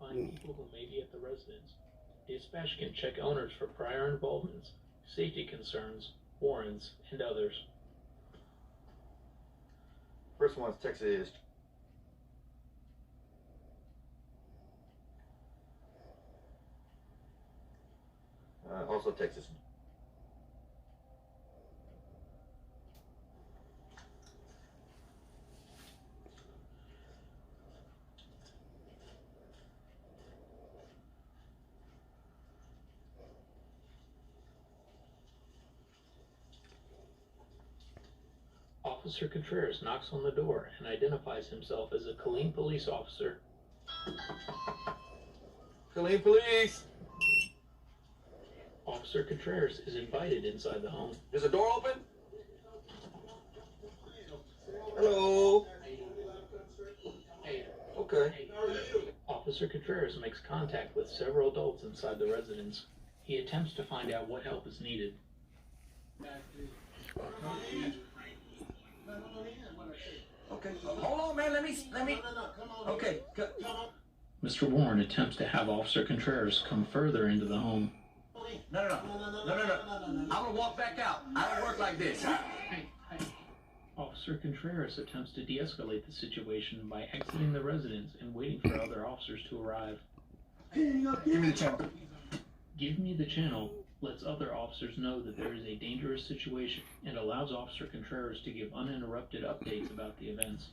find people who may be at the residence. Dispatch can check owners for prior involvements, safety concerns, warrants, and others. First one's Texas. Also Texas. Officer Contreras knocks on the door and identifies himself as a Killeen police officer. Killeen Police! Officer Contreras is invited inside the home. Is the door open? Hello? Okay. Officer Contreras makes contact with several adults inside the residence. He attempts to find out what help is needed. Okay, hold on, man. Let me. Okay. Mr. Warren attempts to have Officer Contreras come further into the home. No. I'm gonna walk back out. I don't work like this. Officer Contreras attempts to de-escalate the situation by exiting the residence and waiting for other officers to arrive. Give me the channel. Give me the channel lets other officers know that there is a dangerous situation and allows Officer Contreras to give uninterrupted updates about the events.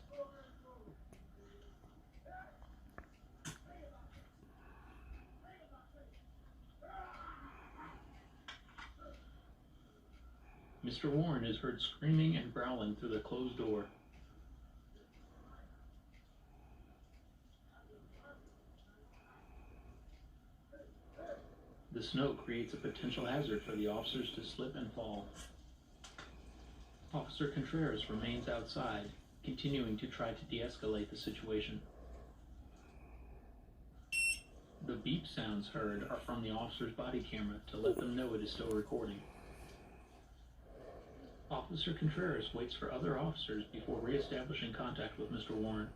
Mr. Warren is heard screaming and growling through the closed door. The snow creates a potential hazard for the officers to slip and fall. Officer Contreras remains outside, continuing to try to de-escalate the situation. The beep sounds heard are from the officer's body camera to let them know it is still recording. Officer Contreras waits for other officers before re-establishing contact with Mr. Warren.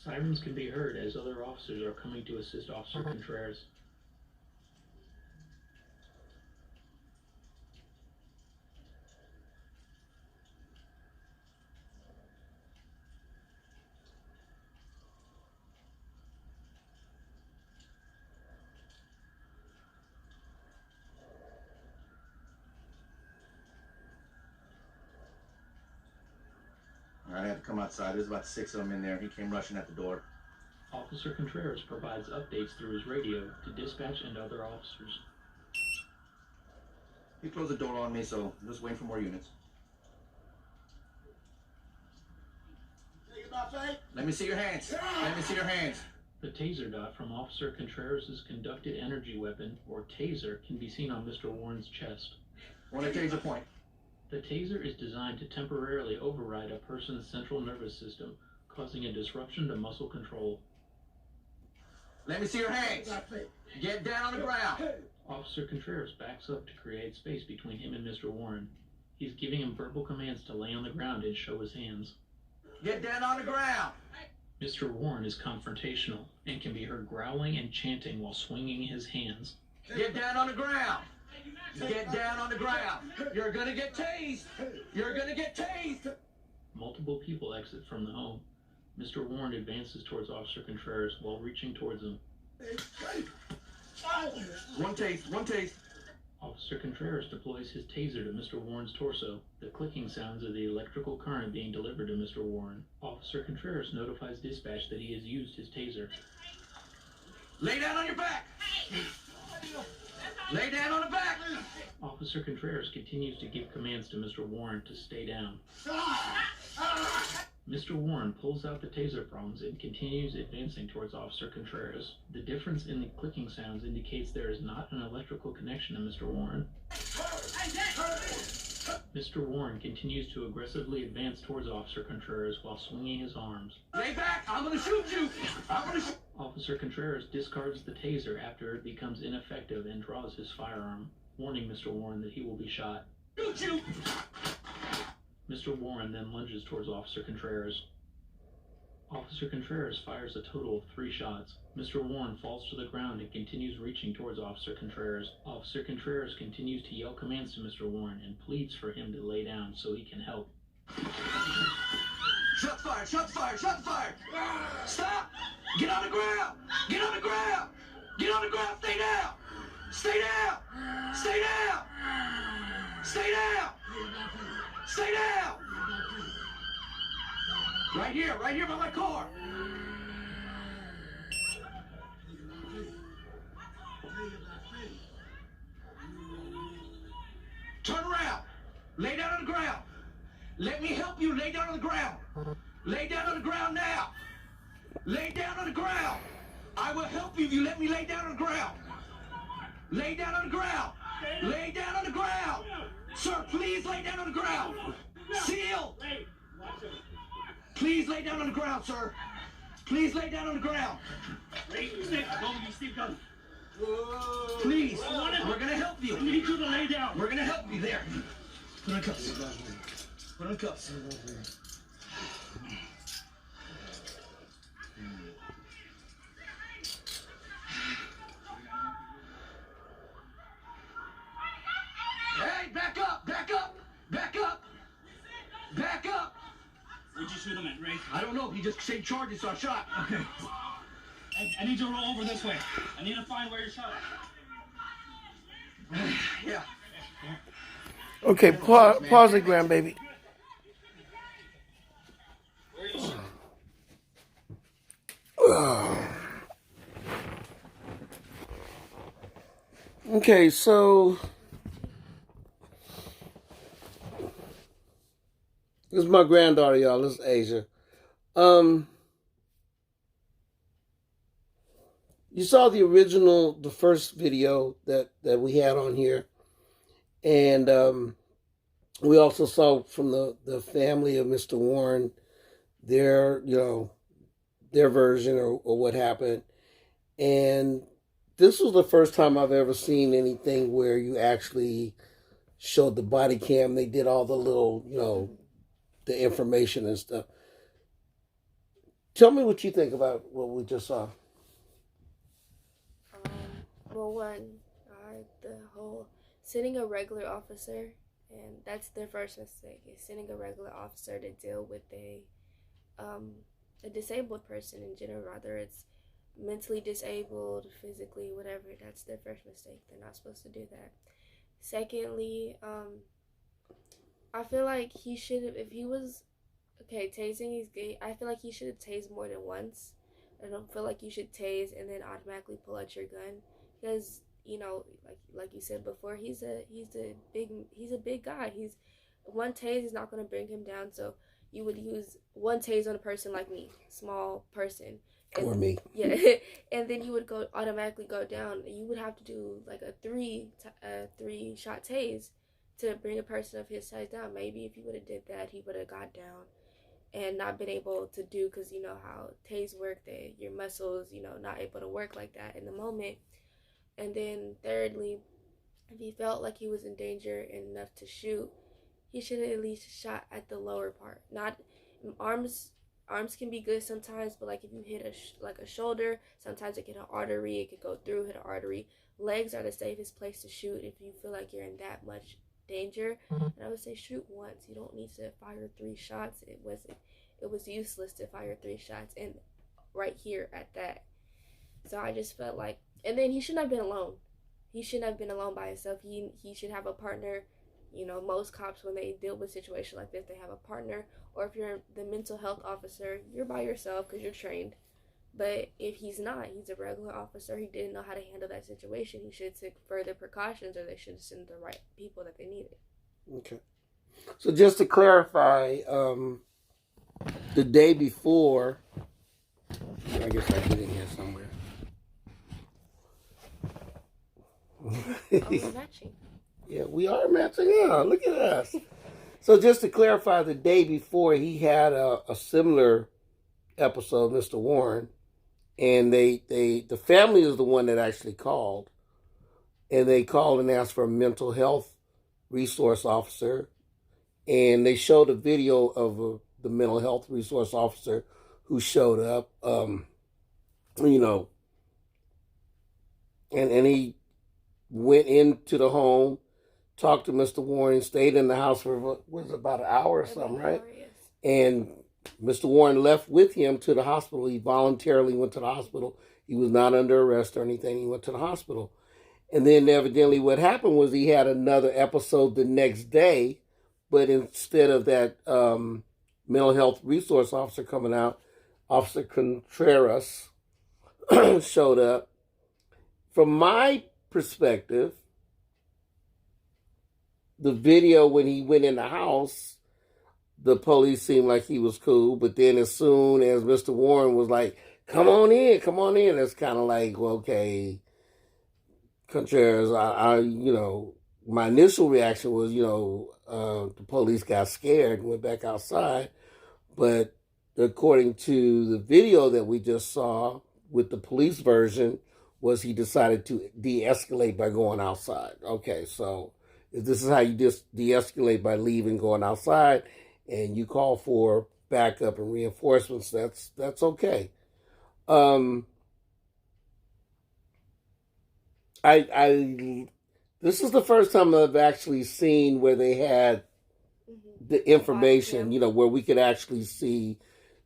Sirens can be heard as other officers are coming to assist Officer Contreras. I had to come outside. There's about 6 of them in there. He came rushing at the door. Officer Contreras provides updates through his radio to dispatch and other officers. He closed the door on me, so I'm just waiting for more units. Let me see your hands. Let me see your hands. The taser dot from Officer Contreras' conducted energy weapon, or taser, can be seen on Mr. Warren's chest. Want a taser point? The taser is designed to temporarily override a person's central nervous system, causing a disruption to muscle control. Let me see your hands. Get down on the ground. Officer Contreras backs up to create space between him and Mr. Warren. He's giving him verbal commands to lay on the ground and show his hands. Get down on the ground. Mr. Warren is confrontational and can be heard growling and chanting while swinging his hands. Get down on the ground. Get down on the ground. You're gonna get tased. You're gonna get tased. Multiple people exit from the home. Mr. Warren advances towards Officer Contreras while reaching towards him. One taste. One taste. Officer Contreras deploys his taser to Mr. Warren's torso. The clicking sounds of the electrical current being delivered to Mr. Warren. Officer Contreras notifies dispatch that he has used his taser. Lay down on your back. Lay down on the back. Officer Contreras continues to give commands to Mr. Warren to stay down. Mr. Warren pulls out the taser prongs and continues advancing towards Officer Contreras. The difference in the clicking sounds indicates there is not an electrical connection to Mr. Warren. Mr. Warren continues to aggressively advance towards Officer Contreras while swinging his arms. Lay back! I'm gonna shoot you! I'm gonna shoot. Officer Contreras discards the taser after it becomes ineffective and draws his firearm, warning Mr. Warren that he will be shot. Shoot you! Mr. Warren then lunges towards Officer Contreras. Officer Contreras fires a total of 3 shots. Mr. Warren falls to the ground and continues reaching towards Officer Contreras. Officer Contreras continues to yell commands to Mr. Warren and pleads for him to lay down so he can help. Shots fired! Shots fired! Shots fired! Stop! Get on the ground! Get on the ground! Get on the ground! Stay down! Stay down! Stay down! Stay down! Stay down! Right here by my car. Turn around. Lay down on the ground. Let me help you. Lay down on the ground. Lay down on the ground now. Lay down on the ground. I will help you if you let me lay down on the ground. Lay down on the ground. Lay down on the ground. Sir, please lay down on the ground. Seal. Please lay down on the ground, sir. Please lay down on the ground. Please. We're gonna help you. I need you to lay down. We're gonna help you there. Put on cuffs. Put on cuffs. Hey, back up, back up, back up, back up. Where'd you shoot him at, Ray? I don't know. He just said charges, so I shot. Okay. I need you to roll over this way. I need to find where you're shot at. Yeah. Okay, pause it, grandbaby. Okay, so this is my granddaughter, y'all. This is Asia. You saw the first video that we had on here, and we also saw from the family of Mr. Warren their version or what happened, and this was the first time I've ever seen anything where you actually showed the body cam. They did all the little, the information and stuff. Tell me what you think about what we just saw. Well, the whole sending a regular officer, and that's their first mistake, is sending a regular officer to deal with a disabled person in general, whether it's mentally disabled, physically, whatever. That's their first mistake. They're not supposed to do that. Secondly, I feel like he should have, if he was, tasing is gay, I feel like he should have tased more than once. I don't feel like you should tase and then automatically pull out your gun, because, like you said before, he's a big guy. One tase is not going to bring him down, so you would use one tase on a person like me, small person. Or me. Yeah, and then you would automatically go down. You would have to do like a three shot tase to bring a person of his size down. Maybe if you would have did that, he would have got down and not been able to do, because you know how tase work, that your muscles, not able to work like that in the moment. And then thirdly, if he felt like he was in danger enough to shoot, he should have at least shot at the lower part. Not arms. Arms can be good sometimes, but like if you hit a shoulder, sometimes it can hit an artery. It could go through, hit an artery. Legs are the safest place to shoot if you feel like you're in that much danger. And I would say shoot once. You don't need to fire 3 shots. It was useless to fire 3 shots, and right here at that. So I just felt like, and then he shouldn't have been alone. He shouldn't have been alone by himself. He should have a partner. Most cops, when they deal with a situation like this, they have a partner. Or if you're the mental health officer, you're by yourself because you're trained. But if he's not, he's a regular officer, he didn't know how to handle that situation. He should take further precautions, or they should send the right people that they needed. Okay. So just to clarify, the day before, I guess I get in here somewhere. Oh, we're matching. Yeah, we are matching up. Look at us. So just to clarify, the day before he had a similar episode, Mr. Warren, and the family is the one that actually called, and they called and asked for a mental health resource officer, and they showed a video of the mental health resource officer who showed up, you know, and he went into the home, talked to Mr. Warren, stayed in the house for what was it, about an hour or something, right? And Mr. Warren left with him to the hospital. He voluntarily went to the hospital. He was not under arrest or anything. He went to the hospital. And then evidently what happened was he had another episode the next day, but instead of that mental health resource officer coming out, Officer Contreras showed up. From my perspective, the video when he went in the house, the police seemed like he was cool, but then as soon as Mr. Warren was like, come on in, it's kind of like, well, okay, Contreras, I you know, my initial reaction was, you know, the police got scared and went back outside, but according to the video that we just saw with the police version, was he decided to de-escalate by going outside. Okay, so if this is how you just de-escalate, by leaving, going outside, and you call for backup and reinforcements, that's okay. This is the first time I've actually seen where they had the information, you know, where we could actually see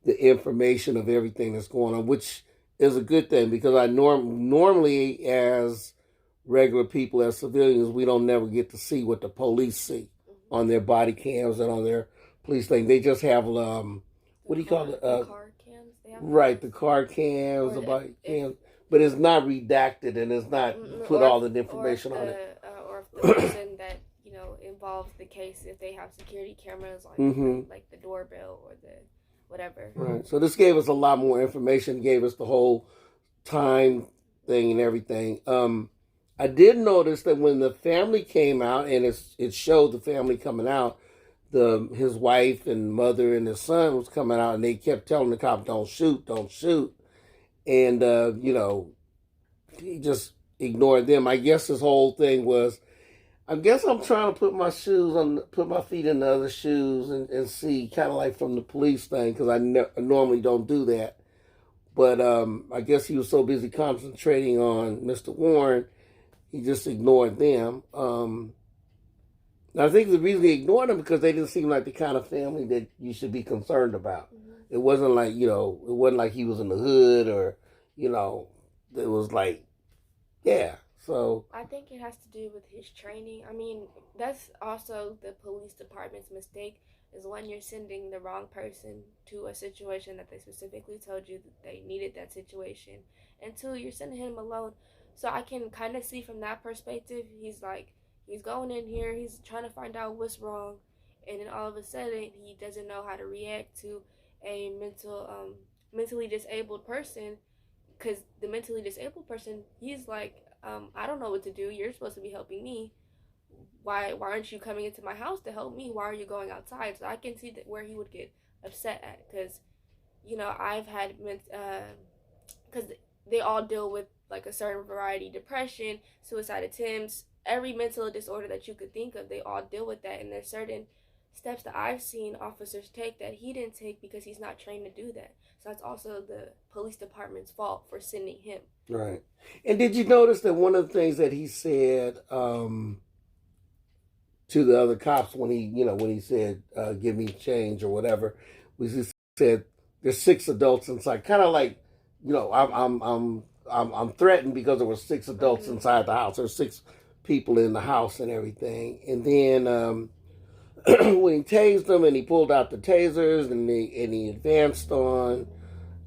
the information of everything that's going on, which is a good thing, because I normally as regular people, as civilians, we don't never get to see what the police see on their body cams and on their police thing. They just have what do you call it? Car cams. They have right, the car cams, the body cams, but it's not redacted and it's not put all the information on it. Or if the person that involves the case, if they have security cameras on, like the doorbell or the whatever. Right. So this gave us a lot more information. Gave us the whole time thing and everything. I did notice that when the family came out, and it showed the family coming out, his wife and mother and his son was coming out, and they kept telling the cop, "Don't shoot, don't shoot," and he just ignored them. I guess his whole thing was, I guess I'm trying to put my feet in the other shoes and see, kind of like from the police thing, because I normally don't do that. But I guess he was so busy concentrating on Mr. Warren, he just ignored them. I think the reason he ignored them because they didn't seem like the kind of family that you should be concerned about. It wasn't like, it wasn't like he was in the hood or, it was like, yeah. So I think it has to do with his training. I mean, that's also the police department's mistake, is when you're sending the wrong person to a situation that they specifically told you that they needed that situation. And two, you're sending him alone. So I can kind of see from that perspective, he's going in here, he's trying to find out what's wrong, and then all of a sudden he doesn't know how to react to a mentally disabled person, because the mentally disabled person, he's like, I don't know what to do. You're supposed to be helping me. Why aren't you coming into my house to help me? Why are you going outside? So I can see that where he would get upset at, because, I've had, because they all deal with like a certain variety, depression, suicide attempts, every mental disorder that you could think of, they all deal with that. And there's certain steps that I've seen officers take that he didn't take because he's not trained to do that. So that's also the police department's fault for sending him. Right. And did you notice that one of the things that he said to the other cops when he said, give me change or whatever, was he said, there's 6 adults inside, kind of like, I'm threatened because there were 6 adults inside the house. There's 6 people in the house and everything. And then when he tased them and he pulled out the tasers and he advanced on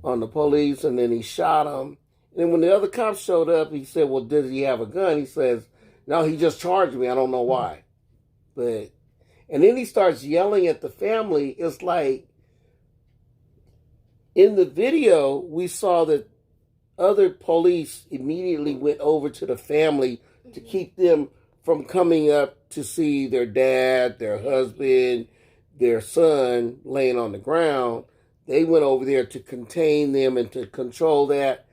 the police, and then he shot them. And then when the other cops showed up, he said, well, did he have a gun? He says, no, he just charged me. I don't know why. And then he starts yelling at the family. It's like, in the video, we saw that other police immediately went over to the family to keep them from coming up to see their dad, their husband, their son laying on the ground. They went over there to contain them and to control that.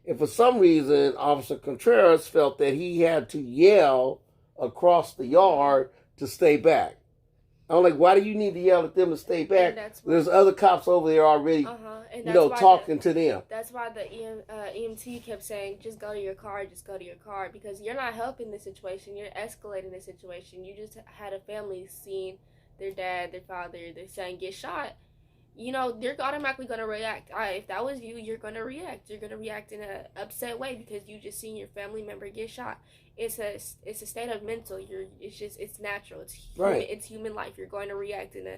And for some reason, Officer Contreras felt that he had to yell across the yard to stay back. I'm like, why do you need to yell at them to stay back? There's other cops over there already, talking to them. That's why the EMT kept saying, just go to your car, because you're not helping the situation. You're escalating the situation. You just had a family seeing their dad, their father, their son get shot. They're automatically going to react. If that was you, you're going to react. You're going to react in an upset way because you just seen your family member get shot. It's a state of mental. It's natural. It's human, right. It's human life. You're going to react in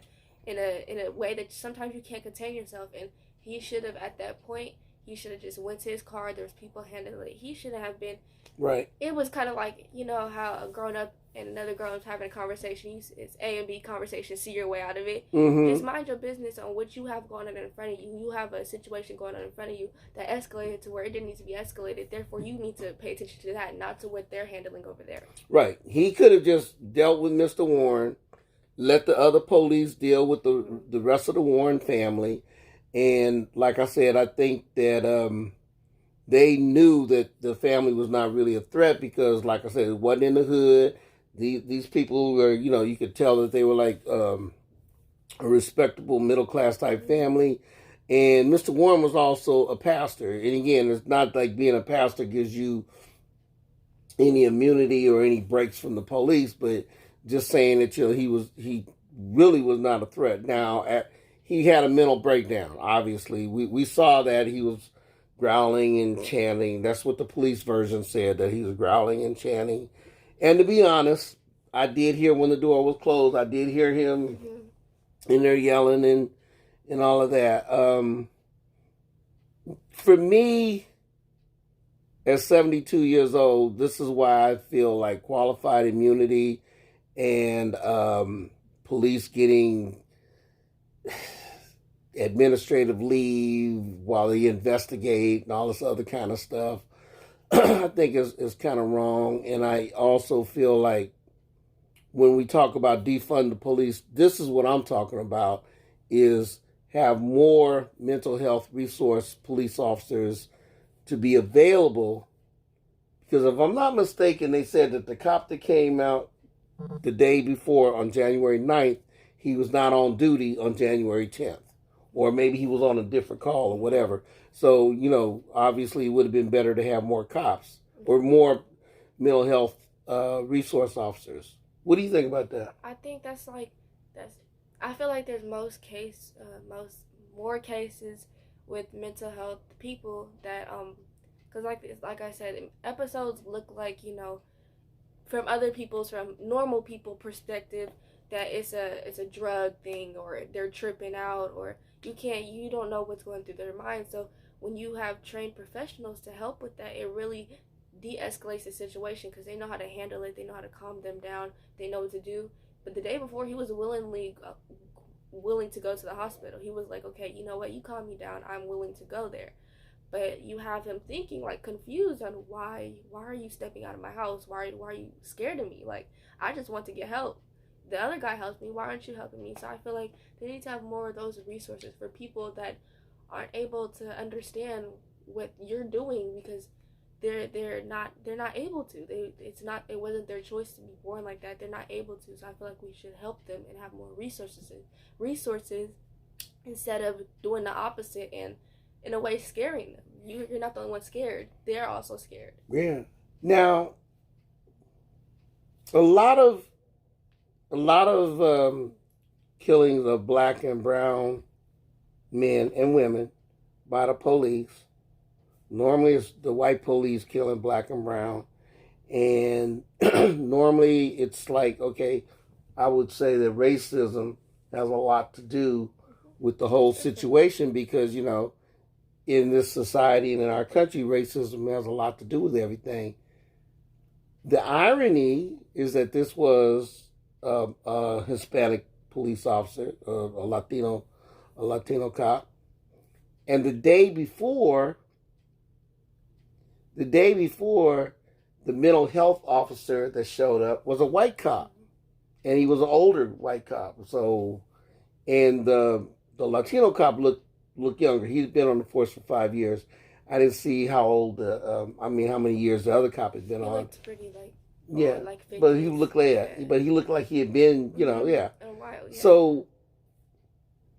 a way that sometimes you can't contain yourself. And he should have, at that point, he should have just went to his car. There was people handling it. He shouldn't have been. Right. It was kind of like, how a grown up and another grown up having a conversation. It's A and B conversation. See your way out of it. Mm-hmm. Just mind your business on what you have going on in front of you. You have a situation going on in front of you that escalated to where it didn't need to be escalated. Therefore, you need to pay attention to that, not to what they're handling over there. Right. He could have just dealt with Mr. Warren, let the other police deal with the rest of the Warren family. And like I said, I think that they knew that the family was not really a threat because, like I said, it wasn't in the hood. These people were, you could tell that they were like a respectable middle-class type family. And Mr. Warren was also a pastor. And again, it's not like being a pastor gives you any immunity or any breaks from the police, but just saying that, he really was not a threat. Now, he had a mental breakdown, obviously. We saw that he was growling and chanting. That's what the police version said, that he was growling and chanting. And to be honest, I did hear when the door was closed, I did hear him in there yelling and all of that. For me, at 72 years old, this is why I feel like qualified immunity and police getting administrative leave while they investigate and all this other kind of stuff, I think is kind of wrong. And I also feel like when we talk about defund the police, this is what I'm talking about, is have more mental health resource police officers to be available. Because if I'm not mistaken, they said that the cop that came out the day before on January 9th, he was not on duty on January 10th. Or maybe he was on a different call or whatever. So, obviously it would have been better to have more cops or more mental health resource officers. What do you think about that? I think I feel like there's more cases with mental health people that, because like I said, episodes look like, from normal people perspective, that it's a drug thing or they're tripping out or you don't know what's going through their mind. So when you have trained professionals to help with that, it really de-escalates the situation because they know how to handle it. They know how to calm them down. They know what to do. But the day before, he was willing to go to the hospital. He was like, okay, you know what? You calm me down. I'm willing to go there. But you have him thinking, like, confused on why are you stepping out of my house? Why are you scared of me? Like, I just want to get help. The other guy helps me. Why aren't you helping me? So I feel like they need to have more of those resources for people that aren't able to understand what you're doing because they're not able to. It wasn't their choice to be born like that. They're not able to. So I feel like we should help them and have more resources instead of doing the opposite and in a way scaring them. You're not the only one scared. They're also scared. Yeah. Now, a lot of killings of black and brown men and women by the police. Normally it's the white police killing black and brown. And normally it's like, okay, I would say that racism has a lot to do with the whole situation because, in this society and in our country, racism has a lot to do with everything. The irony is that this was a Hispanic police officer, a Latino cop. And the day before, the mental health officer that showed up was a white cop, and he was an older white cop. So, and the Latino cop looked younger. He's been on the force for 5 years. I didn't see how old. How many years the other cop had been He on. looked pretty Yeah, like 50s. but he looked like but he looked like he had been, yeah. In a while, yeah. So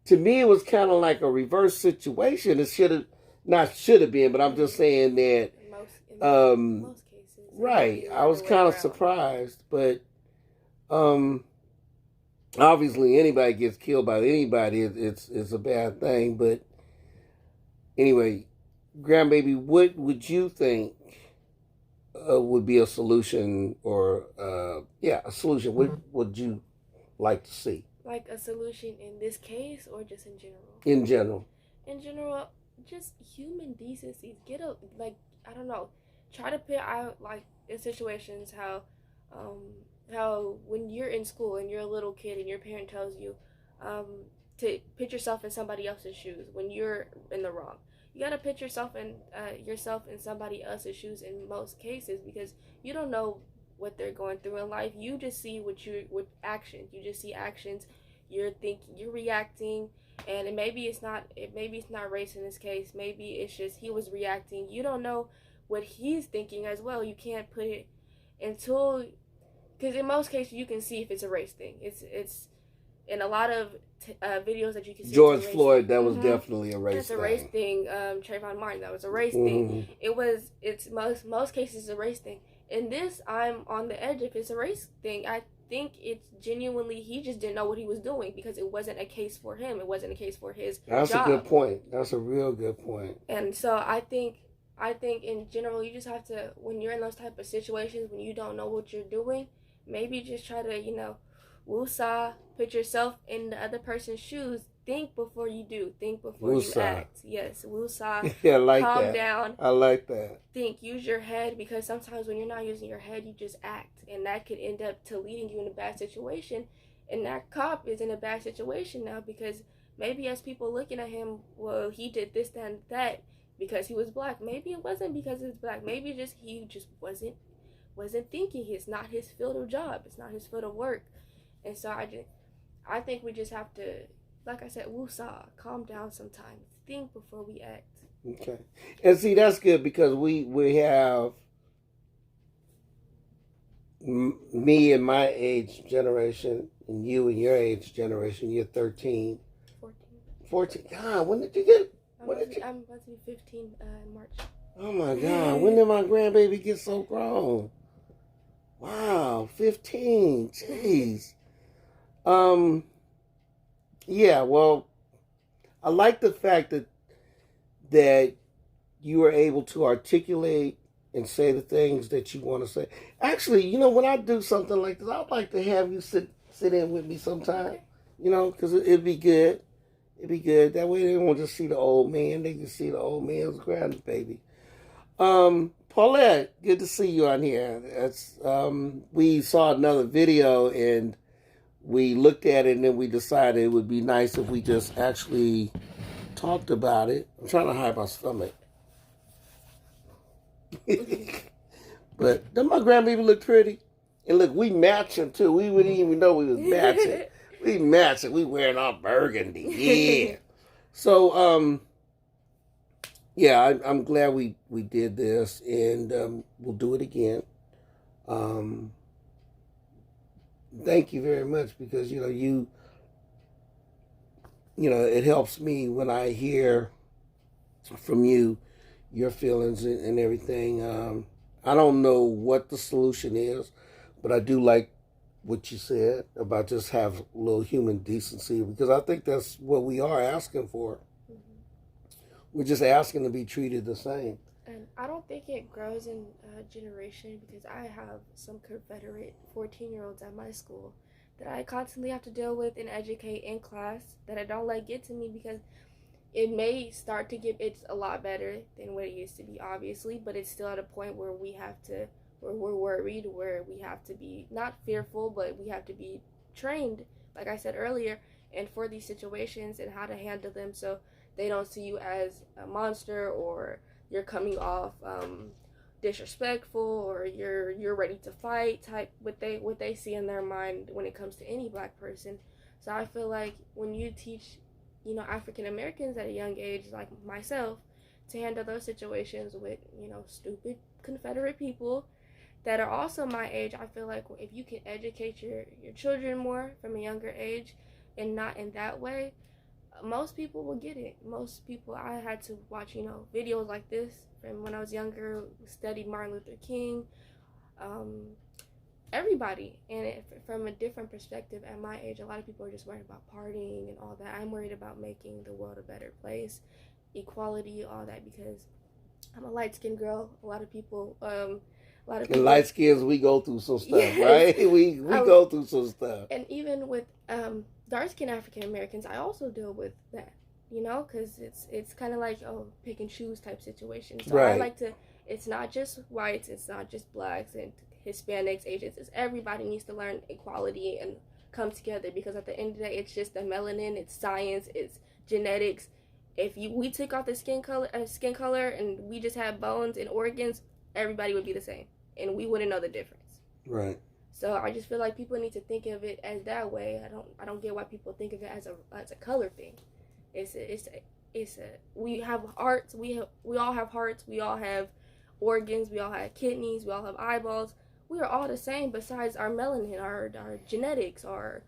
to me, it was kind of like a reverse situation. It should have been, but I'm just saying that. In most cases. Right, Maybe I was the way kind of around. surprised, but obviously anybody gets killed by anybody, it's a bad thing. But anyway, grandbaby, what would you think would be a solution, or a solution? What would you like to see Like a solution in this case, or just in general? in general? In general, just human decency. I don't know. Try to put out, like, in situations how when you're in school and you're a little kid and your parent tells you to put yourself in somebody else's shoes when you're in the wrong. You gotta put yourself in somebody else's shoes in most cases, because you don't know what they're going through in life. You just see with actions. You just see actions. You're thinking, you're reacting, and maybe it's not race in this case. Maybe it's just he was reacting. You don't know what he's thinking as well. You can't put it because in most cases you can see if it's a race thing. It's in a lot of videos that you can see. George Floyd, that was Mhm. definitely a race That's thing. a race thing. Trayvon Martin, that was a race thing. It's most cases a race thing. In this, I'm on the edge if it's a race thing. I think it's genuinely he just didn't know what he was doing, because it wasn't a case for him. It wasn't a case for his That's job. a good point. That's a real good point. And so I think in general, you just have to, when you're in those type of situations, when you don't know what you're doing, maybe just try to, woosah, put yourself in the other person's shoes. Think before you do. Think before you act. Yes, woosah. Yeah, I like Calm that. down. I like that. Think. Use your head, because sometimes when you're not using your head, you just act, and that could end up to leading you in a bad situation. And that cop is in a bad situation now, because maybe as people looking at him, well, he did this, that, and that because he was black. Maybe it wasn't because he was black. Maybe he just wasn't thinking. It's not his field of job. It's not his field of work. And so I think we just have to, like I said, woosah, calm down sometimes. Think before we act. Okay. And see, that's good, because we have me and my age generation, and you and your age generation. You're 13. 14. God, when did you get? I'm about to be 15 in March. Oh my God, when did my grandbaby get so grown? Wow, 15. Jeez. Yeah, well, I like the fact that you were able to articulate and say the things that you want to say. Actually, when I do something like this, I'd like to have you sit in with me sometime. Because it'd be good. It'd be good. That way they won't just see the old man. They can see the old man's grandbaby. Paulette, good to see you on here. We saw another video and we looked at it, and then we decided it would be nice if we just actually talked about it. I'm trying to hide my stomach. But doesn't my grandbaby look pretty? And look, we matching too. We wouldn't even know we was matching. We matching. We wearing our burgundy. Yeah. So, yeah, I'm glad we did this, and we'll do it again. Thank you very much, because it helps me when I hear from you your feelings and everything. I don't know what the solution is, but I do like what you said about just have a little human decency, because I think that's what we are asking for. We're just asking to be treated the same. And I don't think it grows in generation, because I have some Confederate 14-year-olds at my school that I constantly have to deal with and educate in class, that I don't let get to me, because it may start to it's a lot better than what it used to be, obviously, but it's still at a point where we're worried, where we have to be not fearful, but we have to be trained, like I said earlier, and for these situations and how to handle them, so they don't see you as a monster, or you're coming off disrespectful or you're ready to fight type what they see in their mind when it comes to any black person. So I feel like when you teach, you know, African Americans at a young age like myself to handle those situations with, you know, stupid Confederate people that are also my age, I feel like if you can educate your children more from a younger age and not in that way, most people will get it. Most people, I had to watch, you know, videos like this from when I was younger, studied Martin Luther King, everybody. And from a different perspective at my age, a lot of people are just worried about partying and all that. I'm worried about making the world a better place, equality, all that, because I'm a light-skinned girl. A lot of people And light skins, we go through some stuff, Yes. right? We go through some stuff. And even with dark-skinned African Americans, I also deal with that, you know, because it's kind of like pick and choose type situation. So Right. I like to. It's not just whites. It's not just blacks and Hispanics, Asians. It's everybody needs to learn equality and come together, because at the end of the day, it's just the melanin. It's science. It's genetics. If we took off the skin color, and we just had bones and organs, everybody would be the same, and we wouldn't know the difference. Right. So I just feel like people need to think of it as that way. I don't get why people think of it as a color thing. We have hearts. We all have hearts. We all have organs. We all have kidneys. We all have eyeballs. We are all the same. Besides our melanin, our genetics, our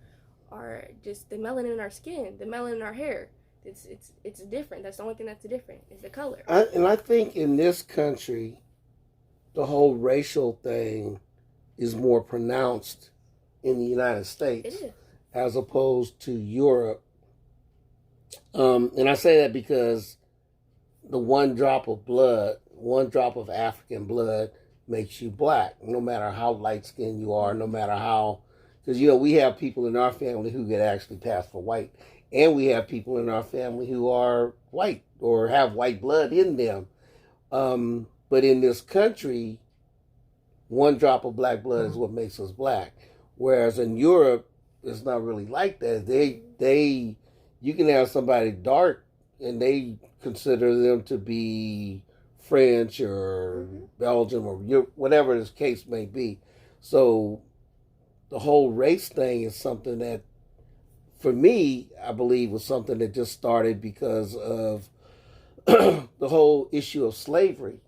just the melanin in our skin, the melanin in our hair. It's different. That's the only thing that's different is the color. I think in this country, the whole racial thing is more pronounced in the United States It is. as opposed to Europe. And I say that because the one drop of African blood makes you black, no matter how light skinned you are, no matter how, because, you know, we have people in our family who get actually passed for white, and we have people in our family who are white or have white blood in them. But in this country, one drop of black blood is what makes us black. Whereas in Europe, it's not really like that. You can have somebody dark and they consider them to be French or Belgium or whatever this case may be. So the whole race thing is something that, for me, I believe was something that just started because of the whole issue of slavery.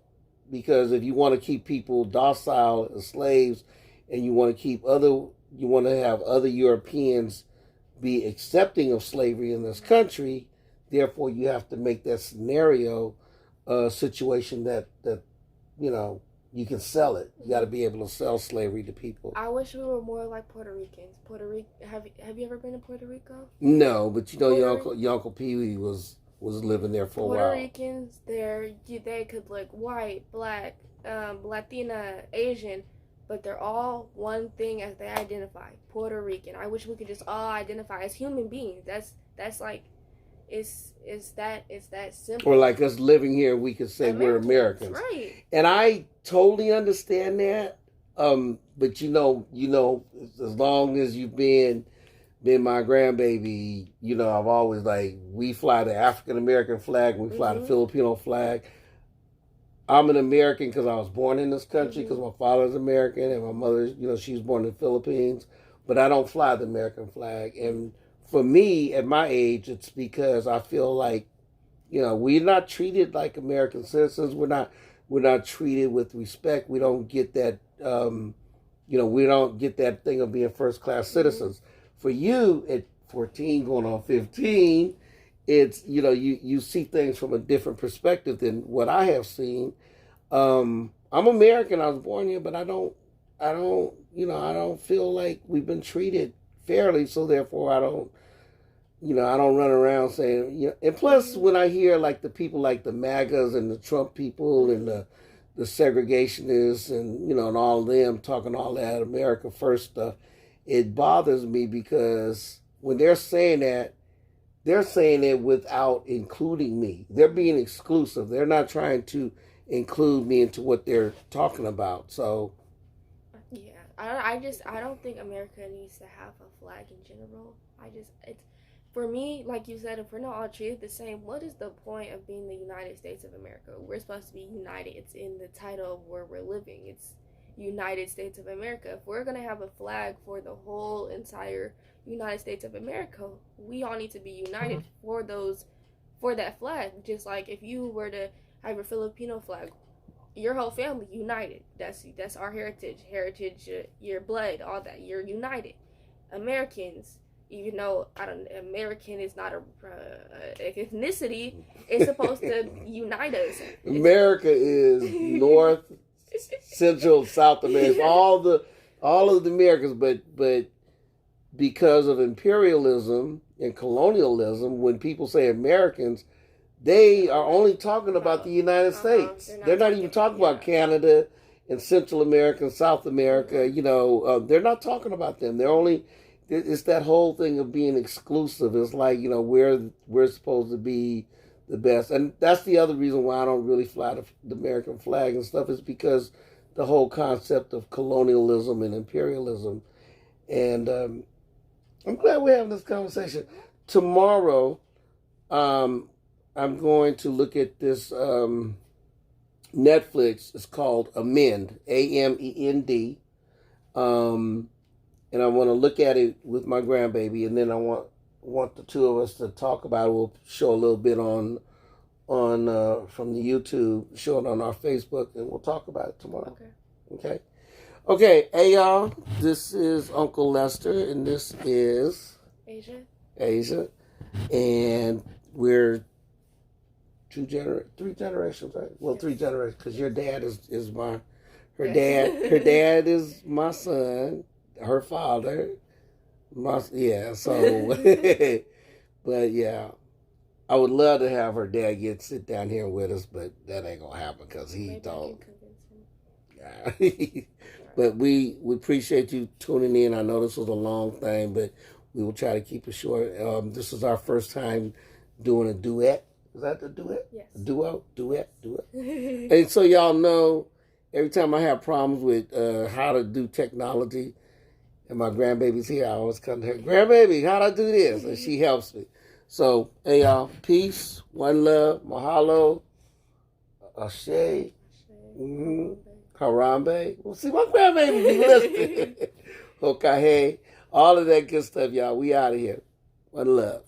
Because if you want to keep people docile as slaves, and you want to have other Europeans be accepting of slavery in this country, therefore you have to make that scenario a situation that you know you can sell it. You got to be able to sell slavery to people. I wish we were more like Puerto Ricans. Have you ever been to Puerto Rico? No, but you know your uncle Pee Wee was living there for a while. Puerto Ricans, they could look white, black, Latina, Asian, but they're all one thing as they identify: Puerto Rican. I wish we could just all identify as human beings. That's like, it's that simple. Or like us living here, we could say we're Americans, right? And I totally understand that. But you know, as long as you've been my grandbaby, you know, I've always we fly the African American flag, we fly the Filipino flag. I'm an American because I was born in this country, because my father's American and my mother, you know, she was born in the Philippines. But I don't fly the American flag. And for me, at my age, it's because I feel like, you know, we're not treated like American citizens. We're not treated with respect. We don't get that, we don't get that thing of being first-class citizens. For you, at 14 going on 15, it's, you know, you see things from a different perspective than what I have seen. I'm American. I was born here, but I don't feel like we've been treated fairly. So therefore, I don't run around saying, you know, and plus when I hear like the people like the MAGAs and the Trump people and the segregationists and, you know, and all of them talking all that America First stuff, it bothers me because when they're saying that, they're saying it without including me. They're being exclusive. They're not trying to include me into what they're talking about. So, yeah, I don't think America needs to have a flag in general. for me, like you said, if we're not all treated the same, what is the point of being the United States of America? We're supposed to be united. It's in the title of where we're living. It's United States of America. If we're going to have a flag for the whole entire United States of America, we all need to be united for that flag. Just like if you were to have a Filipino flag, your whole family united. That's our heritage, your blood, all that. You're united. Americans, even though American is not a ethnicity, it's supposed to unite us. America is North, Central, South America, all of the Americas, but because of imperialism and colonialism, when people say Americans, they are only talking about the United States. They're not even talking about Canada and Central America and South America. They're not talking about them. They're only. It's that whole thing of being exclusive. It's like, we're supposed to be the best. And that's the other reason why I don't really fly the American flag and stuff, is because the whole concept of colonialism and imperialism. And I'm glad we're having this conversation. Tomorrow, I'm going to look at this Netflix. It's called Amend, AMEND. And I want to look at it with my grandbaby, and then I want the two of us to talk about it. We'll show a little bit on from the YouTube, show it on our Facebook, and we'll talk about it tomorrow. Okay. Hey y'all, this is Uncle Lester, and this is Asia, and we're three generations, right? Well, 3 generations, because your dad is her dad is my son. Her father, so, but yeah, I would love to have her dad sit down here with us, but that ain't gonna happen because he don't. But we appreciate you tuning in. I know this was a long thing, but we will try to keep it short. This is our first time doing a duet. Is that the duet? Yes. Duet. And so y'all know, every time I have problems with how to do technology, and my grandbaby's here, I always come to her, grandbaby, how'd I do this? And she helps me. So, hey, y'all, peace, one love, mahalo, ashe, harambe. Well, see, my grandbaby be listening. Hokahe, all of that good stuff, y'all. We out of here. One love.